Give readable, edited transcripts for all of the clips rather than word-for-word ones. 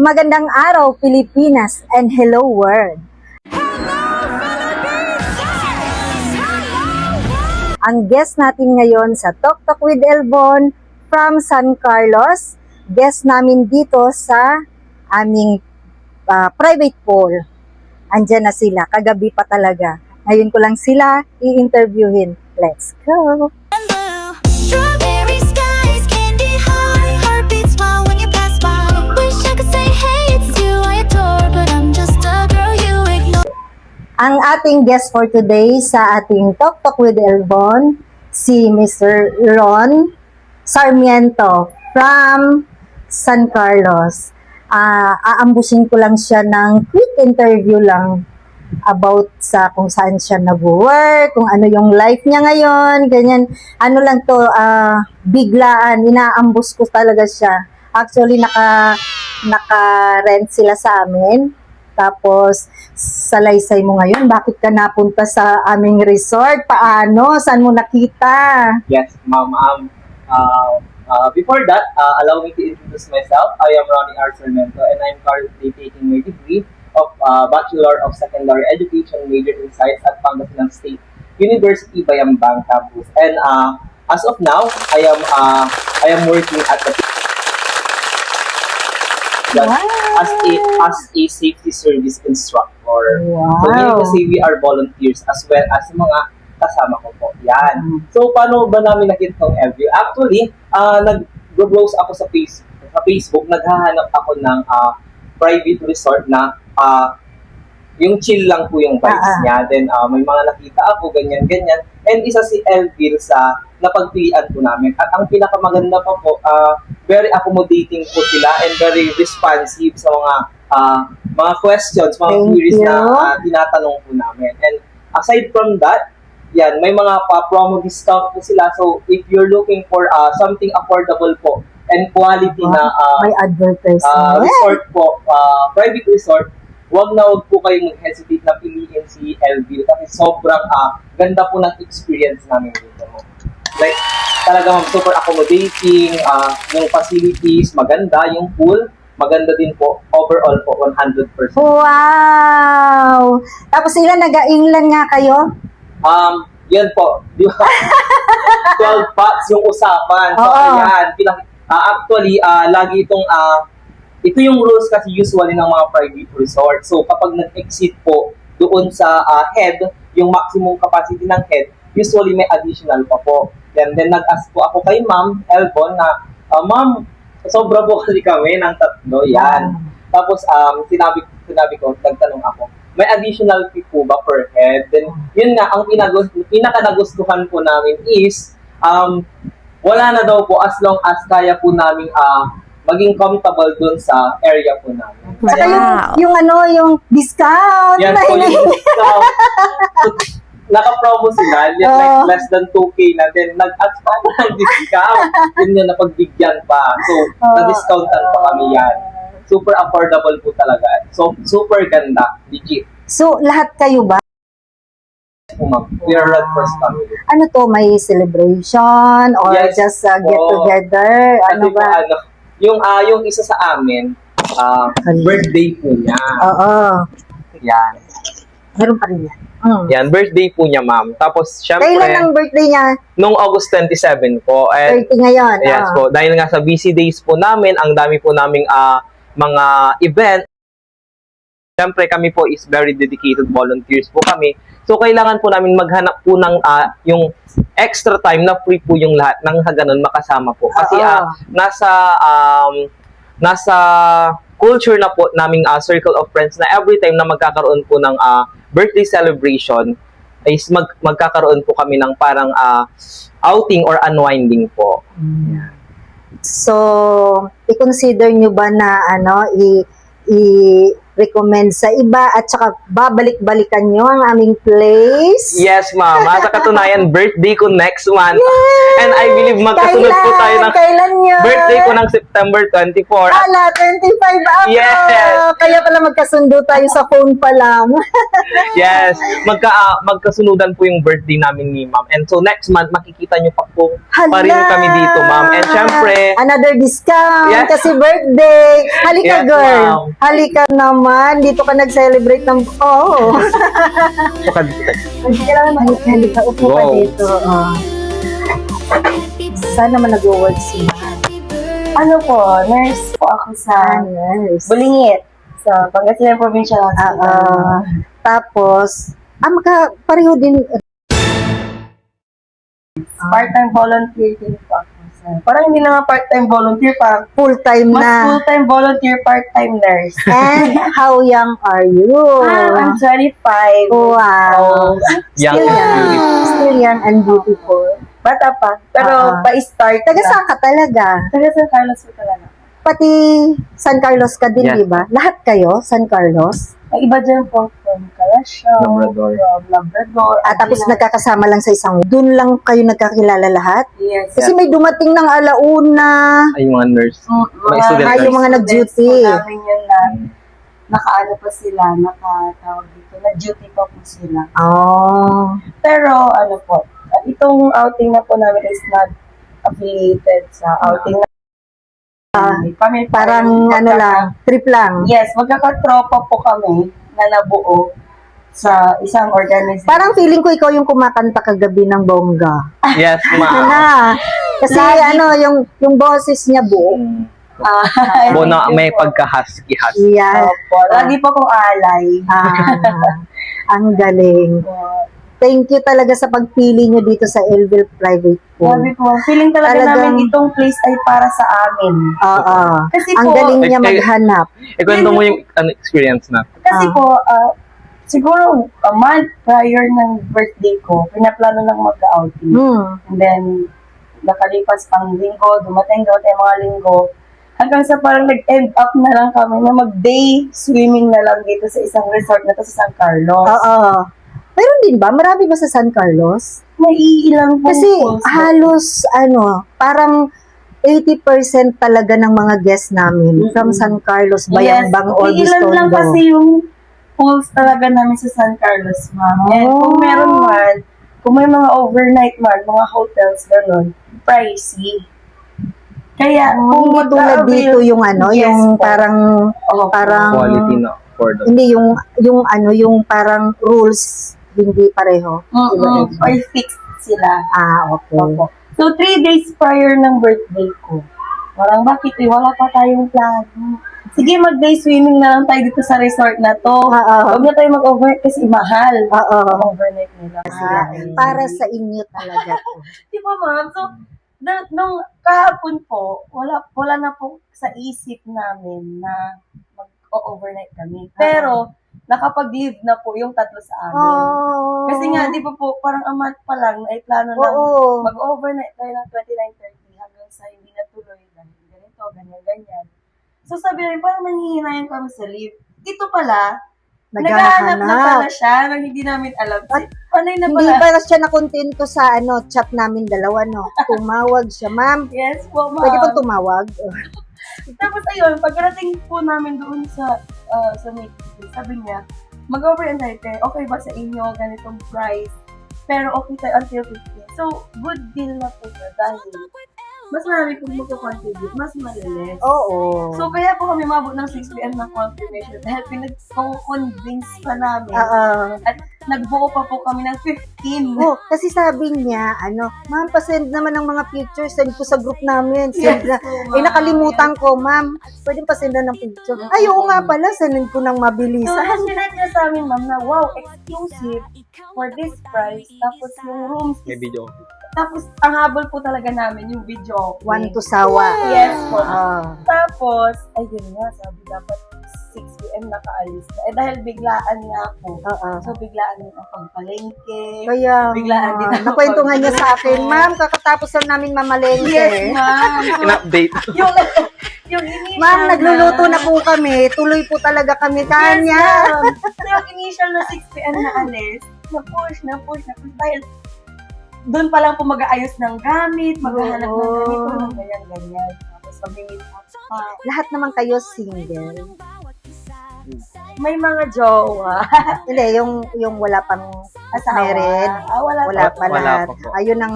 Magandang araw, Pilipinas, and hello world! Ang guest natin ngayon sa Talk Talk with Elbon from San Carlos, guest namin dito sa aming private pool. Andyan na sila, kagabi pa talaga. Ngayon ko lang sila i-interviewin. Let's go! Strawberry skies, candy high, heartbeats wild when you pass by. Wish I could say, hey, it's you I adore, but I'm just a girl you ignore. Ang ating guest for today sa ating Talk Talk with Elbon, si Mr. Ron Sarmiento from San Carlos. Aambusin ko lang siya ng quick interview lang about sa kung saan siya nag-work, kung ano yung life niya ngayon, ganyan. Ano lang to, biglaan, inaambus ko talaga siya. Actually, naka-rent sila sa amin. Tapos, salaysay mo ngayon, bakit ka napunta sa aming resort? Paano? Saan mo nakita? Yes, ma'am. Before that, allow me to introduce myself. I am Ronnie R. Sarmiento and I'm currently taking my degree of Bachelor of Secondary Education major in Science at Pangasinan State University Bayambang Campus. And as of now, I am working at the as a safety service instructor. Wow. So, meaning to say we are volunteers as well as mga kasama ko po. Yan. So, paano ba namin nakita itong LV? Actually, nag-browse ako sa Facebook, naghahanap ako ng private resort na yung chill lang po yung vibes niya. Then, may mga nakita ako, ganyan-ganyan. And isa si Elville sa napagpilian po namin. At ang pinakamaganda pa po, very accommodating po sila and very responsive sa mga questions, mga queries na tinatanong po namin. And aside from that, yan, may mga promo discount po sila. So, if you're looking for something affordable po and quality na may advertisement. Resort po, private resort, wag po kayong mag-hesitate na piliin si Elville kasi sobrang ganda po ng experience namin dito. Like, talaga super accommodating, yung facilities, maganda, yung pool, maganda din po, overall po, 100%. Wow! Tapos ilan, nag-England nga kayo? Yan po, di ba? 12 pots yung usapan. So, ayan, actually, lagi itong, ito yung rules kasi usually ng mga private resort. So, kapag nag-exceed po doon sa head, yung maximum capacity ng head, usually may additional pa po. Then nag-ask po ako kay Ma'am Elbon na, Ma'am, sobra po kasi kami ng tatlo, yan. Tapos, sinabi ko, nagtanong ako, may additional fee po ba per head? Then, yun nga, ang pinaka-nagustuhan po namin is, wala na daw po as long as kaya po namin maging comfortable dun sa area po namin. Saka yung discount. Yan po yung discount. Naka-promo sila, like less than 2K na, then nag-ask pa ng discount. Yun yung napagbigyan pa. So, na-discountan pa kami yan. Super affordable po talaga. So, super ganda. Legit. So, lahat kayo ba? We are Red Cross family. Ano to, may celebration or Yes, just get together? Ano kasi ba? yung isa sa amin, birthday po niya. Oo. Yan. Meron pa rin yan. Yan, birthday po niya, ma'am. Tapos, syempre, Kailan ang birthday niya? nung August 27 po. 30 ngayon. Yes po. Dahil nga sa busy days po namin, ang dami po naming mga event. Syempre, kami po is very dedicated volunteers po kami. So, kailangan po namin maghanap po ng yung extra time na free po yung lahat nang ganun makasama po. Kasi nasa culture na po naming circle of friends na every time na magkakaroon po ng birthday celebration is magkakaroon po kami ng parang outing or unwinding po. So, i-consider nyo ba na recommend sa iba at saka babalik-balikan nyo ang aming place. Yes, ma'am. Sa katunayan, birthday ko next month. And I believe magkasunod po tayo ng Kailan yun? birthday ko ng September 24. Ala, 25 ako. Yes. Kaya pala magkasundo tayo sa phone pa lang. Yes, magkasunudan po yung birthday namin ni ma'am. And so next month, makikita nyo pa po pa rin Hala. kami dito, ma'am. And syempre, Another discount Yes. kasi birthday. Halika, Yes, girl. ma'am. Halika naman. Dito ka nag-celebrate ng... Oh. Halika, upo ka Wow. dito. Oh. Sana man nag-work siya. Ano po, nurse po ako sa Nurse. Bulingit, sa Pangasinan Provincial Hospital. Tapos, pareho din. Part-time volunteer din po ako. Parang hindi na nga part-time volunteer, parang Full-time mas na. full-time volunteer, part-time nurse. And how young are you? I'm 25. Wow. young Still and young. beautiful. Still young and beautiful. Bata pa, pero pa-start Taga na. saan ka talaga? Taga San Carlos po talaga. Pati San Carlos ka din, Yeah. di ba? Lahat kayo, San Carlos? Ang iba dyan po, from Calasiao, Labrador. from Labrador. Tapos Aguilar. nagkakasama lang sa isang, dun lang kayo nagkakilala lahat? Yes. Kasi may dumating ng alauna. Ay, yung mga nurse. Mga student Ay, yung mga students nag-duty. po namin yun na nakaano pa sila, nakatawag dito, nag-duty pa po sila. Oh. Pero ano po, itong outing na po namin is not affiliated sa outing na kami Parang ano lang, trip lang. Yes, magkakatropa po kami na nabuo sa isang organization. Parang feeling ko ikaw yung kumakanta kagabi ng bongga. Yes, ma'am. Na. Kasi yung boses niya buo. Bona, may pagka-husky-husky. Yan. Opo, lagi po kong alay. Ang galing. Thank you talaga sa pagpili nyo dito sa Elville Private Sabi Pool. po, feeling talaga Talagang- namin itong place ay para sa amin. Oo. Kasi Ang po, galing niya Eh, maghanap. Ikwento mo yung experience na. Kasi po, siguro a month prior ng birthday ko, pinaplano lang mag-outing. And then, nakalipas pang linggo, dumating mga linggo, hanggang sa parang nag-end up na lang kami na mag-day swimming na lang dito sa isang resort na to sa San Carlos. Oo. Meron din ba? Marami ba sa San Carlos? Naiilang po. Kasi halos, parang 80% talaga ng mga guests namin from San Carlos, Bayambang, or ilan lang Bistondo. kasi yung pools talaga namin sa San Carlos, ma'am. And kung meron man, kung may mga overnight man, mga hotels, gano'n, pricey. Kaya, kung Hindi tulad mag-avail- dito yung Yes yung po. parang, Oo. parang, Quality na for the... hindi yung parang rules, hindi pareho. Mm-mm. Or fixed sila. Okay. Opo. So, 3 days prior ng birthday ko, parang bakit wala pa tayong plano. Sige, mag-day swimming na lang tayo dito sa resort na to. Huwag na tayo mag-overnight kasi mahal. Overnight nila. Para sa inyo talaga to. Di ba, ma'am? So, nung kahapon po, wala na po sa isip namin na mag-overnight kami. Pero, nakapag-leave na po yung tatlo sa amin. Kasi nga, di ba po, parang a month pa lang, ay plano lang mag-overnight tayo ng 29:30 hanggang sa hindi natuloy dahil ganito, ganyan. So sabi namin, parang nanghihinayan kami sa leave. Ito pala, naghahanap na pala siya nang hindi namin alam. Panay na Hindi pala. pa siya nakontento sa chat namin dalawa, no? Tumawag siya, ma'am. Yes po, ma'am. Pwede po tumawag? Tapos ayun, pagdating po namin doon sa meeting, sabi niya, mag-overnight tayo, okay ba sa inyo ganitong price? Pero okay tayo until 15. So, good deal na po siya dahil mas marami pong magko-contribute, mas malilis. Oo. So, kaya po kami mabot ng 6 p.m. ng confirmation dahil pinag-convince pa namin. At nagbuo pa po kami ng 15. Kasi sabi niya, ma'am, pasend naman ng mga pictures, send ko sa group namin. Send na. Nakalimutan ko, ma'am, pwede pasendan ng picture. Ay, oo nga pala, send ko ng So, mabilisan. sinend niya sa amin, ma'am, na wow, exclusive for this price. Tapos yung rooms, May video. tapos ang habol po talaga namin yung video. One to sawa. Yes po. Oo. Tapos, ayun nga, sabi dapat 6 p.m. nakaalis na. Dahil biglaan nga po. Oo. So, biglaan din ang pagpalengke. Kaya, Biglaan din ang nakwento nga niya sa akin, ma'am, kakatapos lang namin mamalengke. Yes, ma'am. So, In-update. Yung initial Ma'am, nagluluto na po kami. Tuloy po talaga kami kanya. Yes, ma'am. So, yung initial na 6 p.m. na alis, na-push. Dahil doon pa lang po mag-aayos ng gamit, maghahanap ng ganito, ng ganyan. Tapos mag-meet up pa. Lahat naman kayo single. May mga jowa. Hindi, yung wala pang Asawa. married. Wala Wala Wala pa pa po. Ayun ang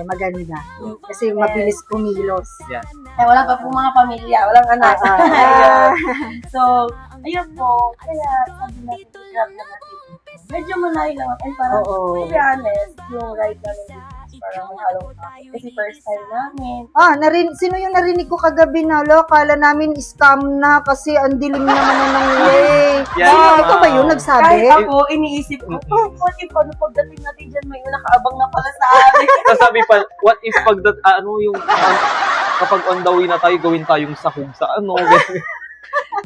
maganda. Kasi mabilis kumilos. Yan. Wala pa po mga pamilya, walang anak. Ah. So, ayun po. Kaya sabi natin, grab na natin. Medyo malayo lang. Ay parang, Oo. to be honest, yung ride namin dito is parang may halong traffic. Kasi first time namin. Sino yung narinig ko kagabi na, kala namin scam na kasi ang dilim naman na ng way. Yan, Sino, ma'am. ikaw ba yun nagsabi? Kahit ako, iniisip ko, what if ano pagdating natin dyan, may nakaabang na pala sa amin. Tapos sabi pa, what if kapag on the way na tayo, gawin tayong sahog sa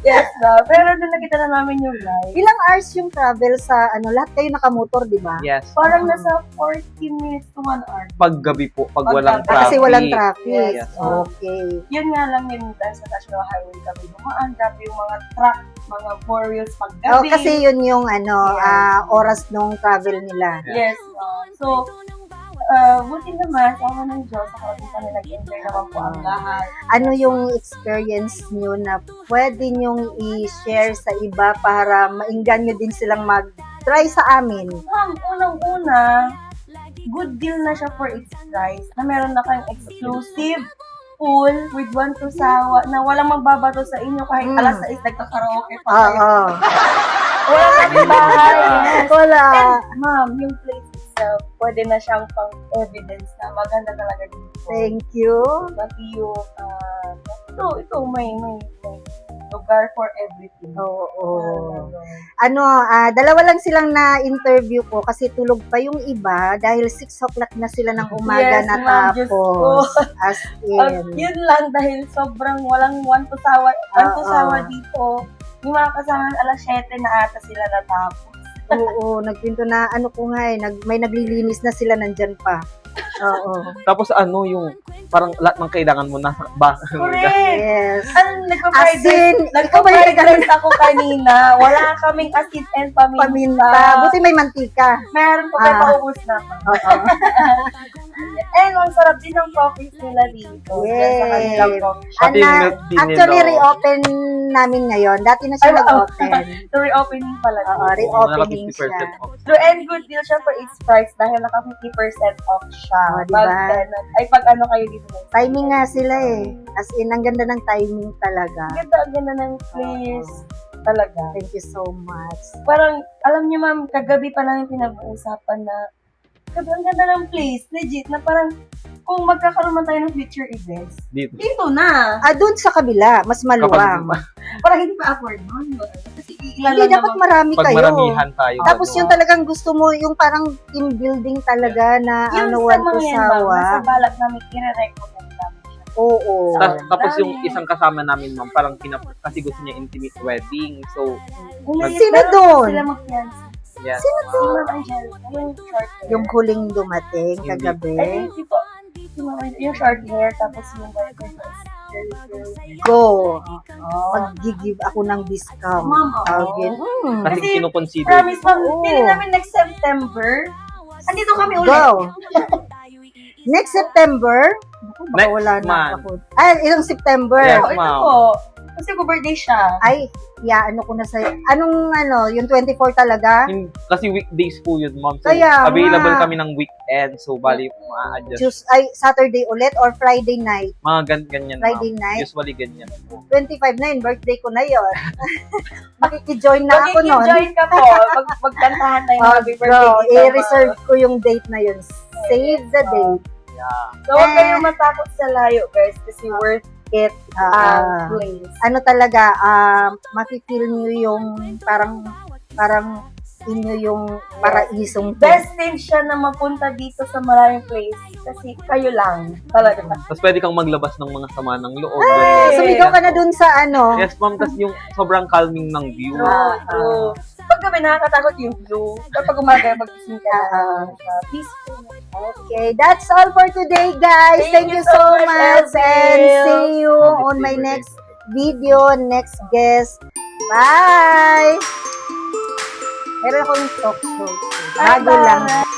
Yes na. Pero doon nakita na namin yung live. Ilang hours yung travel sa lahat kayo nakamotor, di ba? Yes. Parang nasa 40 minutes to 1 hour. Pag gabi po, pag Pag walang gabi. traffic. Kasi walang traffic. Yes. Okay. Yun nga lang yun, dahil sa National Highway kami dumaan, grabe yung mga truck, mga 4 wheels pag gabi. Oh, kasi yun yung Yes. oras nung travel nila. Yes. So, buti naman, sa ako ng Diyos, ako din kami nag-enjoy naman po ang lahat. Ano yung experience nyo na pwede nyong i-share sa iba para mainggan nyo din silang mag-try sa amin? Ma'am, unang-una, good deal na siya for its price. Na meron na kayong exclusive pool with 1 to sawa na walang magbabato sa inyo kahit alas 6 nagkakaraoke pa kayo. Oo. Wala kami bahay. Yes. Wala. And, ma'am, yung place itself, pwede na siyang pang-evidence na maganda talaga dito. Thank you. Pati yung, ito, may lugar for everything. Oo. Dalawa lang silang na-interview ko kasi tulog pa yung iba dahil 6 o'clock na sila ng umaga Yes, ma'am, Diyos ko. natapos. As in. Yun lang dahil sobrang walang one to sawa dito. Yung mga kasama alas 7 na ata sila natapos. Oo, nagpinto na, may naglilinis na sila nandyan pa. Oo. Tapos yung parang lahat ng kailangan mo na Correct! Yes. Nagpa-fried Asin, rice. ikaw ba yung Nagpa-fried rice ako kanina. Wala kaming asin and paminta. paminta? Buti may mantika. Meron po, may paubos na. Oo. And ang sarap din ng coffees nila dito. Dyan sa kanilang coffee shop. Pati yung milk tea nila, Actually, oh. reopen namin ngayon. Dati na siya nag-open. So, reopening pala. Oo, dito. reopening Naka 50% siya. off. So, and good deal siya for its price dahil naka 50% off siya. Oh, diba? Pag ano kayo dito. Timing nga sila eh. As in, ang ganda ng timing talaga. Ang ganda ng place. Talaga. Thank you so much. Parang, alam niyo ma'am, kagabi pa lang yung pinag-uusapan na ang ganda ng place, legit, na parang kung magkakaroon man tayo ng future events, Dito. dito na. Doon sa kabila, mas maluwang. Parang hindi pa afford nun. Kasi ilan Hindi, lang dapat naman. marami Pag kayo. maramihan tayo. Tapos yung talagang gusto mo, yung parang team building talaga na Yung one sa to mga yan, ma'am, sawa. nasa balak namin, i-recommend namin siya. Oo. Tapos yung Dami. isang kasama namin, ma'am, parang kasi gusto niya intimate wedding. So, Sino Meron doon? Sila mag-fiancé. yes. Si Ma'am Angelica, yung short hair. Yung huling dumating Hindi. kagabi. I think si po, yung short hair, tapos yung boyfriend ko is very girl. Go. Oh. Mag-give ako ng discount. Ma'am, oo. Tawagin. Kasi Kasi, kinukonsider. Promise ma'am, Oo. pili namin next September. Andito kami ulit. Go. Next September. Naku, baka Next wala na month. ako. Ilang September. Yes. Oo, ito ma'am. po. Kasi ko birthday siya. Ay, ano ko na sa'yo. Anong yung 24 talaga? Kasi weekdays po yun, ma'am. So, Kaya available nga. kami ng weekend. So, bali, ma-adjust. Saturday ulit or Friday night? Mga ganyan, Friday ma'am. night? Usually ganyan. 25 na yun, birthday ko na yun. Makikijoin na ako nun. Mag-enjoy ka po. Magkantahan tayo ng happy birthday. Bro, dito, i-reserve ko yung date na yun. Save the date. Yeah. So, huwag kayong matakot sa layo, guys. Kasi worth it ang place. Ano talaga, mafe-feel nyo yung parang inyo yung paraisong Best thing siya na mapunta dito sa maraming place. Kasi kayo lang. Talaga. Tapos pwede kang maglabas ng mga sama ng loob. Ay, ganyan. sumigaw ka na dun sa ano. Yes, ma'am. Tapos yung sobrang calming ng view. True. Pag gabi nakakatakot yung view. Kapag umaga, magising ka na. Peaceful. Okay, that's all for today, guys. Thank you so much, and see you on my next video, next guest. Bye! Meron akong talk show. Bago lang.